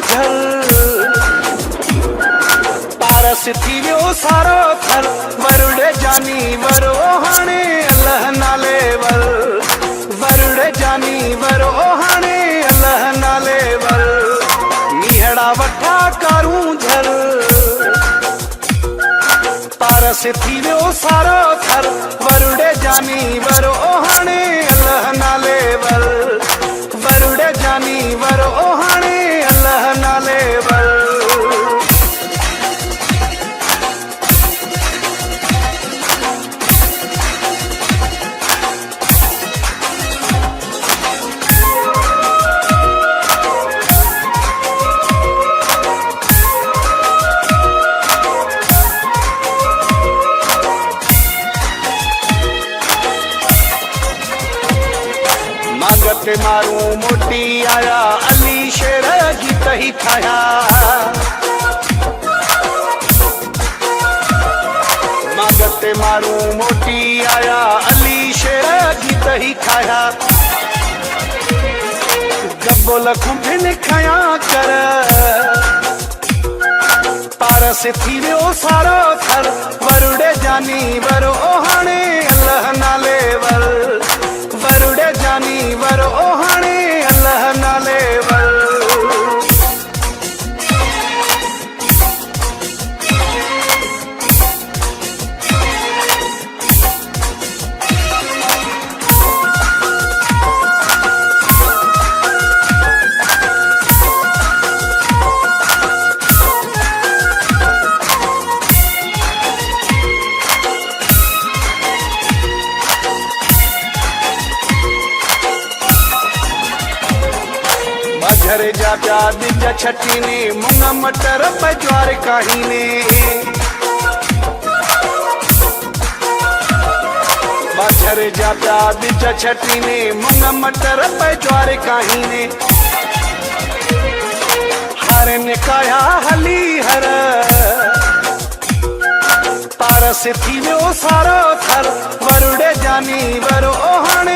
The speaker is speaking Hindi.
झल पारस थी वियो सारो थर वरुड़े जानी वरो हाणे अल्लाह नाले वर वरुड़े जानी वरो हाणे अल्लाह नाले वर मीहड़ा वठा कारूं झल पारस थी वियो सारो थर वरुड़े जानी वरो हाणे अल्लाह नाले वर वरुड़े जानी वरो हाणे अल्लाह नाले वर मागते मारू मोटी आया अली शेर गीत ही खाया मागते मारू मोटी आया अली शेर गीत ही खाया गब्बो लखूं फिन खाया कर पारस थी वियो सारो थर वरुड़े जानी वरो हाणे अल्लाह नाले वर वरुड़े जानी वरो हाणे अल्लाह नाले वर घरे जा प्या बिज छटी ने मुंग मटर पजवार काही ने घरे जा प्या बिज छटी ने मुंग मटर पजवार काही ने हर ने काया हली हर पारस थी वियो सारो थर वरुड़े जानी वरो हाणे